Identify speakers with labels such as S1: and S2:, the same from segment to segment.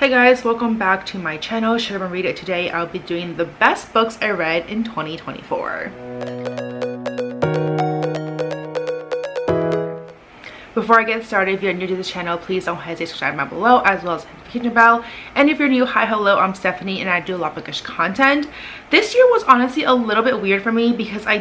S1: Hi guys, welcome back to my channel. Sherman Read It. Today I'll be doing the best books I read in 2024. Before I get started, if you're new to this channel, please don't hesitate to subscribe down below, as well as hit the notification bell. And if you're new, hi, hello, I'm Stephanie and I do a lot of bookish content. This year was honestly a little bit weird for me because I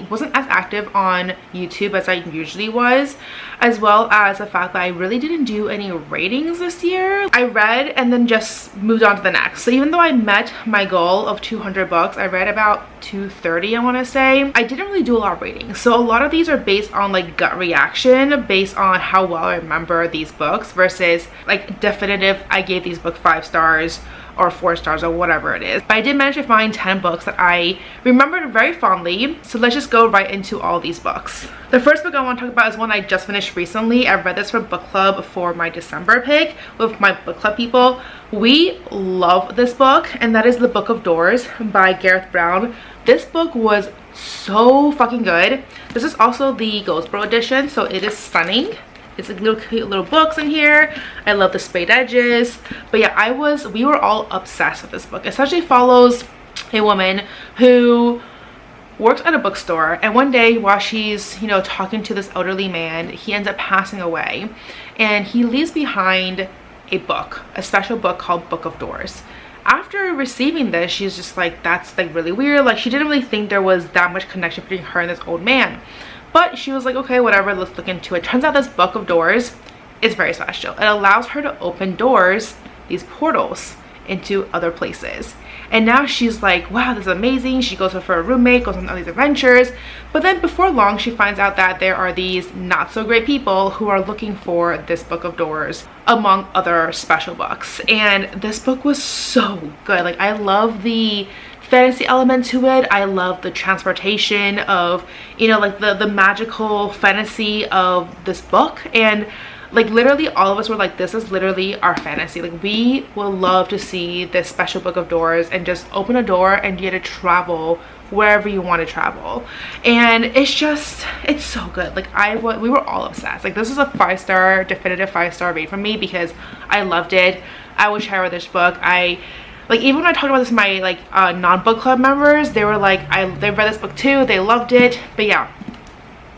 S1: wasn't as active on YouTube as I usually was, as well as the fact that I really didn't do any ratings this year. I read and then just moved on to the next. So even though I met my goal of 200 books, I read about 230, I want to say. I didn't really do a lot of ratings. So a lot of these are based on like gut reaction, based on how well I remember these books versus like definitive, I gave these books 5 stars or 4 stars or whatever it is. But I did manage to find 10 books that I remembered very fondly. So let's just go right into all these books. The first book I want to talk about is one I just finished recently. I read this for book club for my December pick with my book club people. We love this book, and that is The Book of Doors by Gareth Brown. This book was so fucking good. This is also the Goldsboro edition, so it is stunning. It's like little cute little books in here. I love the spade edges. But yeah, we were all obsessed with this book. It essentially follows a woman who works at a bookstore, and one day while she's talking to this elderly man, he ends up passing away, and he leaves behind a book, a special book called Book of Doors. After receiving this, she's just like, that's like really weird. Like, she didn't really think there was that much connection between her and this old man. But she was like, okay, whatever, let's look into it. Turns out this Book of Doors is very special. It allows her to open doors, these portals, into other places. And now she's like, wow, this is amazing. She goes with her roommate, goes on all these adventures. But then before long, she finds out that there are these not so great people who are looking for this Book of Doors, among other special books. And this book was so good. Like, I love the fantasy element to it. I love the transportation of, like the magical fantasy of this book. And like literally all of us were like, this is literally our fantasy. Like, we will love to see this special Book of Doors and just open a door and get to travel wherever you want to travel. And it's so good. Like, we were all obsessed. Like, this is a 5-star, definitive 5-star rate from me because I loved it. I wish I read this book. Like, even when I talked about this to my like non-book club members, they were like, they read this book too, they loved it. But yeah,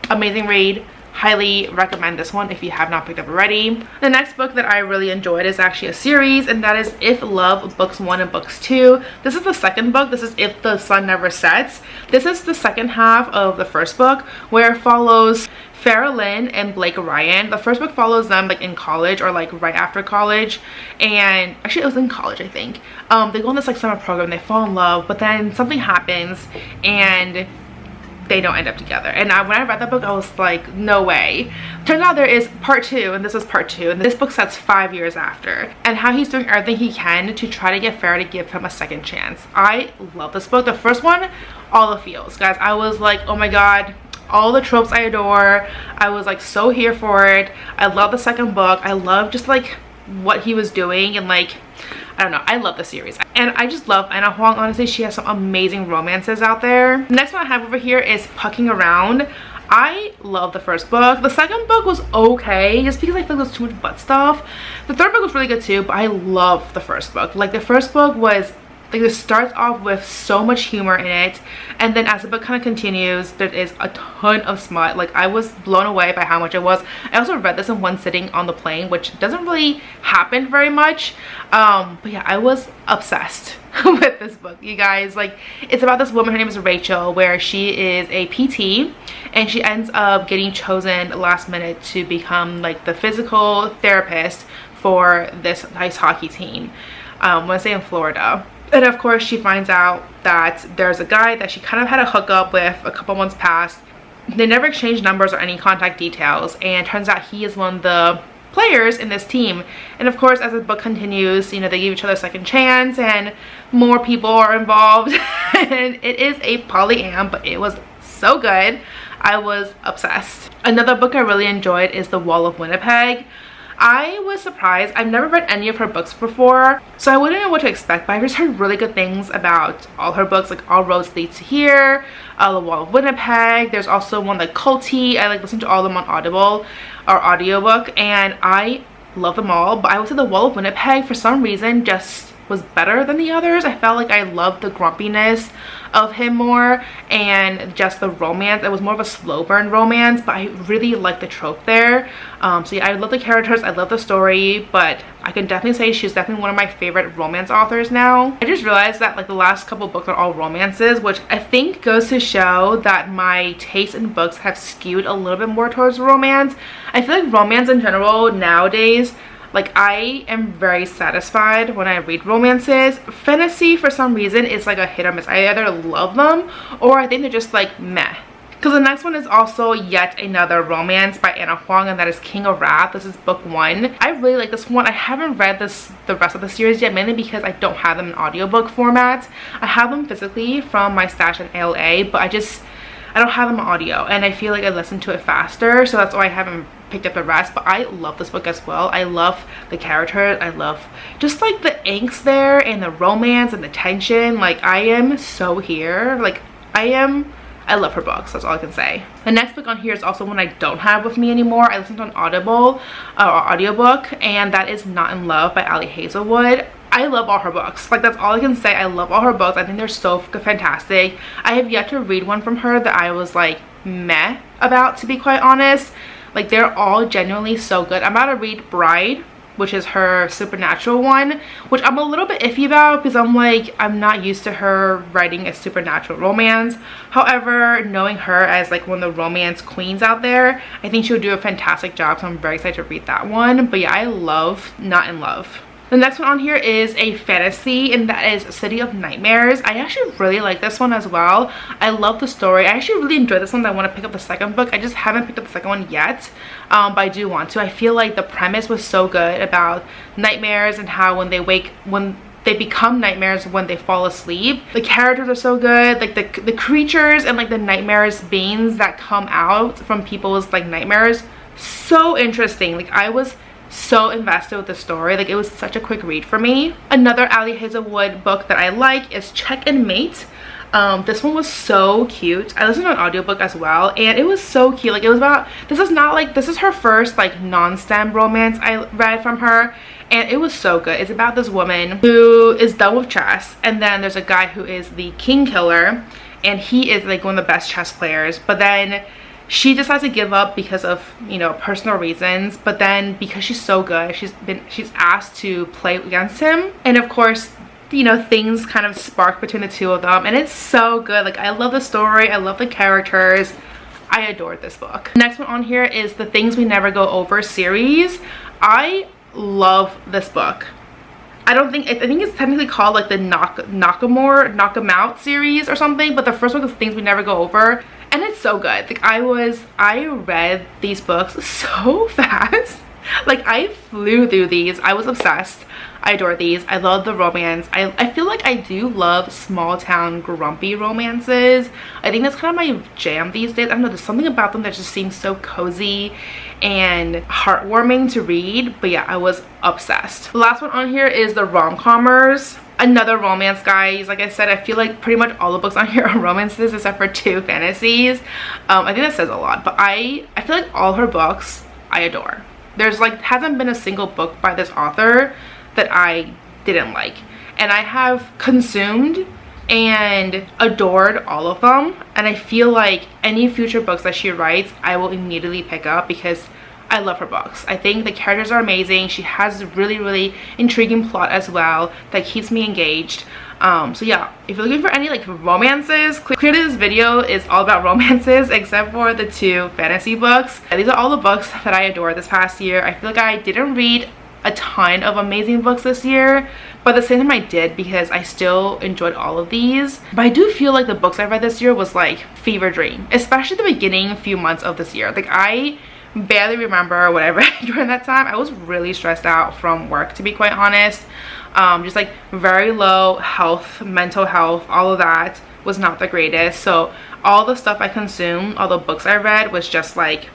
S1: amazing read. Highly recommend this one if you have not picked up already. The next book that I really enjoyed is actually a series, and that is If Love, books 1 and books 2. This is the second book. This is If the Sun Never Sets. This is the second half of the first book, where it follows Farrah Lynn and Blake Ryan. The first book follows them like in college or like right after college, and actually it was in college, I think. They go on this like summer program, they fall in love, but then something happens and they don't end up together. And when I read that book, I was like, no way. Turns out there is part 2, and this is part 2, and this book sets 5 years after, and how he's doing everything he can to try to get Farrah to give him a second chance. I love this book. The first one, all the feels, guys. I was like, oh my god, all the tropes I adore. I was like so here for it. I love the second book. I love just like what he was doing, and like, I don't know, I love the series. And I just love Anna Huang. Honestly, she has some amazing romances out there. The next one I have over here is Pucking Around. I love the first book. The second book was okay, just because I feel like there was too much butt stuff. The third book was really good too, but I love the first book. Like, the first book was like, it starts off with so much humor in it, and then as the book kind of continues, there is a ton of smut. Like, I was blown away by how much it was. I also read this in one sitting on the plane, which doesn't really happen very much. But yeah, I was obsessed with this book, you guys. Like, it's about this woman, her name is Rachel, where she is a PT, and she ends up getting chosen last minute to become like the physical therapist for this ice hockey team. I want to say in Florida. And of course, she finds out that there's a guy that she kind of had a hookup with a couple months past. They never exchanged numbers or any contact details, and turns out he is one of the players in this team. And of course, as the book continues, they give each other a second chance, and more people are involved. And it is a polyam, but it was so good. I was obsessed. Another book I really enjoyed is The Wall of Winnipeg. I was surprised. I've never read any of her books before, so I wouldn't know what to expect, but I just heard really good things about all her books, like All Roads Lead to Here, The Wall of Winnipeg. There's also one like Culty. I like listened to all of them on Audible or audiobook, and I love them all, but I would say The Wall of Winnipeg for some reason just was better than the others. I felt like I loved the grumpiness of him more, and just the romance. It was more of a slow burn romance, but I really liked the trope there. So yeah, I love the characters, I love the story, but I can definitely say she's definitely one of my favorite romance authors now. I just realized that like the last couple books are all romances, which I think goes to show that my taste in books have skewed a little bit more towards romance. I feel like romance in general nowadays, like I am very satisfied when I read romances. Fantasy for some reason is like a hit or miss. I either love them or I think they're just like meh. Because the next one is also yet another romance by Ana Huang, and that is King of Wrath. This is book 1. I really like this one. I haven't read the rest of the series yet, mainly because I don't have them in audiobook format. I have them physically from my stash in LA, but I don't have them in audio, and I feel like I listen to it faster, so that's why I haven't picked up the rest. But I love this book as well. I love the characters. I love just like the angst there and the romance and the tension. Like I am so here. Like I love her books, that's all I can say. The next book on here is also one I don't have with me anymore. I listened to an Audible or audiobook, and that is Not in Love by Ali Hazelwood. I love all her books. Like that's all I can say. I love all her books. I think they're so fantastic. I have yet to read one from her that I was like meh about, to be quite honest. Like they're all genuinely so good. I'm about to read Bride, which is her supernatural one, which I'm a little bit iffy about because I'm like, I'm not used to her writing a supernatural romance. However, knowing her as like one of the romance queens out there, I think she'll do a fantastic job, so I'm very excited to read that one. But yeah, I love Not in Love. The next one on here is a fantasy, and that is City of Nightmares. I actually really like this one as well. I love the story. I actually really enjoyed this one. I want to pick up the second book. I just haven't picked up the second one yet, but I do want to. I feel like the premise was so good about nightmares and how when they become nightmares when they fall asleep. The characters are so good. Like the creatures and like the nightmares beings that come out from people's like nightmares, so interesting. Like I was so invested with the story. Like it was such a quick read for me. Another Ali Hazelwood book that I like is Check and Mate. This one was so cute. I listened to an audiobook as well, and it was so cute. Like it was about, this is her first like non-STEM romance I read from her, and it was so good. It's about this woman who is done with chess, and then there's a guy who is the king killer, and he is like one of the best chess players, but then she decides to give up because of, you know, personal reasons. But then because she's so good, she's asked to play against him, and of course, you know, things kind of spark between the two of them, and it's so good. Like I love the story, I love the characters. I adored this book. Next one on here is the Things We Never Go Over series. I love this book. I think it's technically called like the Knock 'em Out series or something, but the first book is Things We Never Go Over, and it's so good. Like I read these books so fast. Like I flew through these. I was obsessed. I adore these. I love the romance. I feel like I do love small town grumpy romances. I think that's kind of my jam these days. I don't know, there's something about them that just seems so cozy and heartwarming to read. But yeah, I was obsessed. The last one on here is the Rom-Commers. Another romance, guys. Like I said, I feel like pretty much all the books on here are romances except for 2 fantasies. I think that says a lot, but I feel like all her books I adore. There's like hasn't been a single book by this author that I didn't like, and I have consumed and adored all of them, and I feel like any future books that she writes I will immediately pick up because I love her books. I think the characters are amazing. She has really intriguing plot as well that keeps me engaged. So yeah, if you're looking for any like romances, clearly this video is all about romances except for the 2 fantasy books. These are all the books that I adore this past year. I feel like I didn't read a ton of amazing books this year, but at the same time I did because I still enjoyed all of these. But I do feel like the books I read this year was like fever dream, especially the beginning few months of this year. Like I barely remember what I read during that time. I was really stressed out from work, to be quite honest. Just like very low health, mental health, all of that was not the greatest. So all the stuff I consumed, all the books I read was just like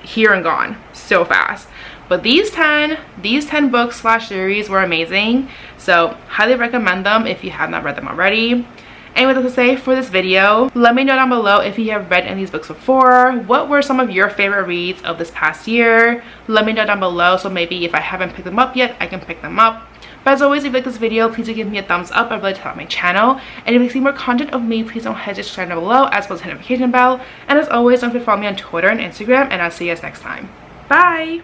S1: here and gone so fast. But these 10 books / series were amazing, so highly recommend them if you have not read them already. And with that to say for this video, let me know down below if you have read any of these books before. What were some of your favorite reads of this past year? Let me know down below, so maybe if I haven't picked them up yet, I can pick them up. But as always, if you like this video, please do give me a thumbs up. I really help my channel. And if you see more content of me, please don't hesitate to subscribe down below, as well as hit the notification bell. And as always, don't forget to follow me on Twitter and Instagram, and I'll see you guys next time. Bye!